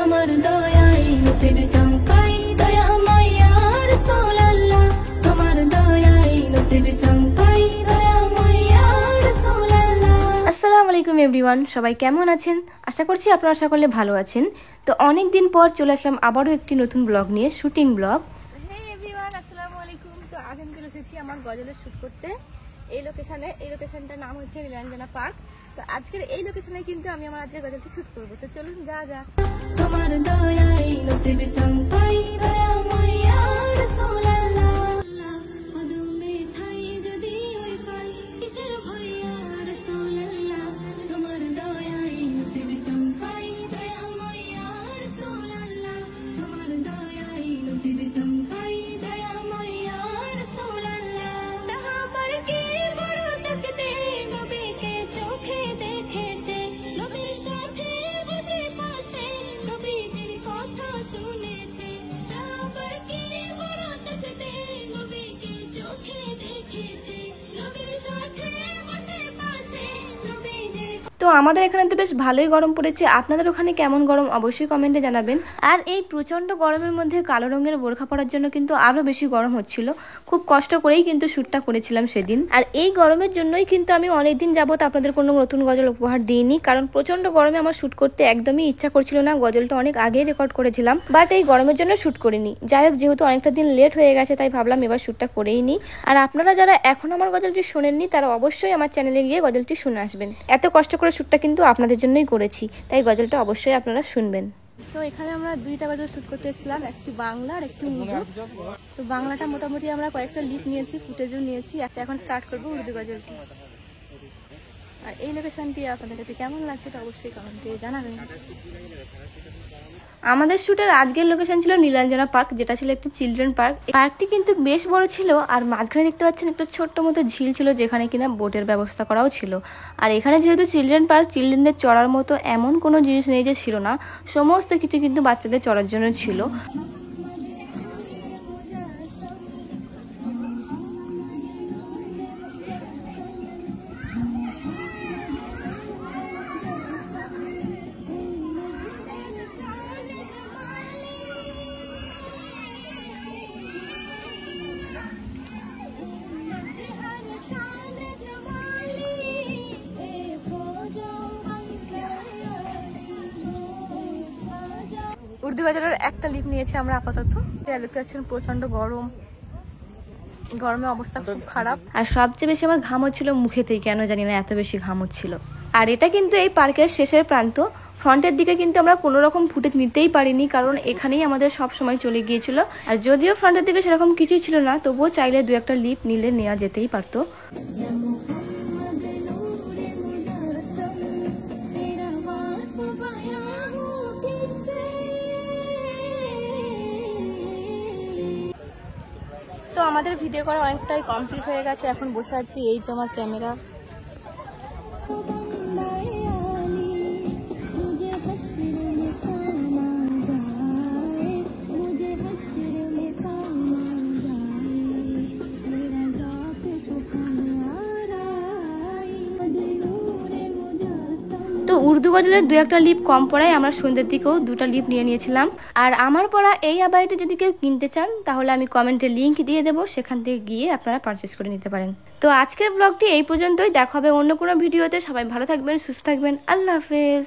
তোমার দয়ায় নসিব চমকাই দয়াময় ইয়া রাসূলুল্লাহ তোমার দয়ায় নসিব চমকাই দয়াময় ইয়া রাসূলুল্লাহ। আসসালামু আলাইকুম এভরিওয়ান, সবাই কেমন আছেন? আশা করছি আপনারা সকলে ভালো আছেন। তো অনেক দিন পর চলে আসলাম আবারও একটি নতুন ব্লগ নিয়ে, শুটিং ব্লগ। হে এভরিওয়ান, আসসালামু আলাইকুম। তো আজ আমি চলে এসেছি আমার গজলের শুট করতে এই লোকেশনে। এই লোকেশনটার নাম হচ্ছে নীলাঞ্জনা পার্ক। তো আজকের এই লোকেশনে কিন্তু আমি আমার আজকের গজলটি শুট করব। তো চলুন যা তোমার দয়ায় নসিব চমকাই দয়াময় ইয়া রাসূলুল্লাহ। মধুমে ঠাই যদি ওই পাই কিসের ভয় ইয়া রাসূলুল্লাহ তোমার দয়ায় নসিব চমকাই দয়াময় ইয়া রাসূলুল্লাহ তোমার দয়ায় নসিব চমকাই দয়াময় ইয়া রাসূলুল্লাহ। সাহাবার কি বড় তাকদীর নবীকে চোখে দেখেছে, নবীর সাথে বসে পাশে নবীজির কথা শুনেছে। সাহাবার কি বড় তাকদীর নবীকে চোখে দেখেছে, নবীর সাথে বসে পাশে নবীজির। তো আমাদের এখানে তো বেশ ভালোই গরম পড়েছে, আপনাদের ওখানে কেমন গরম অবশ্যই কমেন্টে জানাবেন। আর এই প্রচন্ড গরমের মধ্যে কালো রঙের বোরখা পরার জন্য কিন্তু আরো বেশি গরম হচ্ছিল। খুব কষ্ট করেই কিন্তু শুটটা করেছিলাম সেদিন। আর এই গরমের জন্যই কিন্তু আমি অনেকদিন যাবত আপনাদের কোনো নতুন গজল উপহার দিইনি, কারণ প্রচন্ড গরমে আমার শুট করতে একদমই ইচ্ছা করছিল না। গজলটা অনেক আগেই রেকর্ড করেছিলাম, বাট এই গরমের জন্য শুট করিনি। যাই হোক, যেহেতু অনেকটা দিন লেট হয়ে গেছে তাই ভাবলাম এবার শুটটা করেই নি। আর আপনারা যারা এখন আমার গজলটি শোনেননি তারা অবশ্যই আমার চ্যানেলে গিয়ে গজলটি শুনে আসবেন। এত কষ্ট করে শুটটা কিন্তু আপনাদের জন্যই করেছি, তাই গজলটা অবশ্যই আপনারা শুনবেন। তো এখানে আমরা দুইটা গজল শুট করতে এসেছিলাম, একটি বাংলা আর একটি উর্দু। তো বাংলাটা মোটামুটি আমরা কয়েকটা লিপ নিয়েছি, ফুটেজও নিয়েছি। এখন স্টার্ট করবো উর্দু গজলটি। আর এই লোকেশনটি আপনাদের কাছে কেমন লাগছে তো অবশ্যই কমেন্টে জানাবেন। আমাদের শুটের আজকের লোকেশন ছিল নীলাঞ্জনা পার্ক, যেটা ছিল একটি চিলড্রেন পার্ক। পার্কটি কিন্তু বেশ বড় ছিল, আর মাঝখানে দেখতে পাচ্ছেন একটা ছোট্ট মতো ঝিল ছিল, যেখানে কিনা বোটের ব্যবস্থা করাও ছিল। আর এখানে যেহেতু চিলড্রেন পার্ক, চিলড্রেনদের চড়ার মতো এমন কোনো জিনিস নেই যে ছিল না, সমস্ত কিছু কিন্তু বাচ্চাদের চড়ার জন্য ছিল। উর্দু গজলের একটা লিপ নিয়েছি আমরা আপাতত। দেখতে পাচ্ছেন প্রচন্ড গরম, গরমে অবস্থা খুব খারাপ। আর সবচেয়ে বেশি আমার ঘাম হচ্ছিল মুখেতেই, কেন জানি না এত বেশি ঘাম হচ্ছিল। আর এটা কিন্তু এই পার্কের শেষের প্রান্ত। ফ্রন্টের দিকে কিন্তু আমরা কোনো রকম ফুটেজ নিতেই পারিনি, কারণ এখানেই আমাদের সব সময় চলে গিয়েছিল। আর যদিও ফ্রন্টের দিকে সেরকম কিছুই ছিল না, তবুও চাইলে দু একটা লিপ নিলে নেওয়া যেতেই পারতো। তো আমাদের ভিডিও করা অনেকটাই কমপ্লিট হয়ে গেছে, এখন বসে আছি। এই যে আমার ক্যামেরা। তো উর্দু গজলের দু একটা লিপ কম পড়ায় আমরা সন্ধ্যের দিকেও দুটা লিপ নিয়ে নিয়েছিলাম। আর আমার পড়া এই আবাইটি যদি কেউ কিনতে চান তাহলে আমি কমেন্টে লিংক দিয়ে দেবো, সেখান থেকে গিয়ে আপনারা পারচেস করে নিতে পারেন। তো আজকের ব্লগটি এই পর্যন্তই, দেখা হবে অন্য কোনো ভিডিওতে। সবাই ভালো থাকবেন, সুস্থ থাকবেন, আল্লাহ হাফেজ।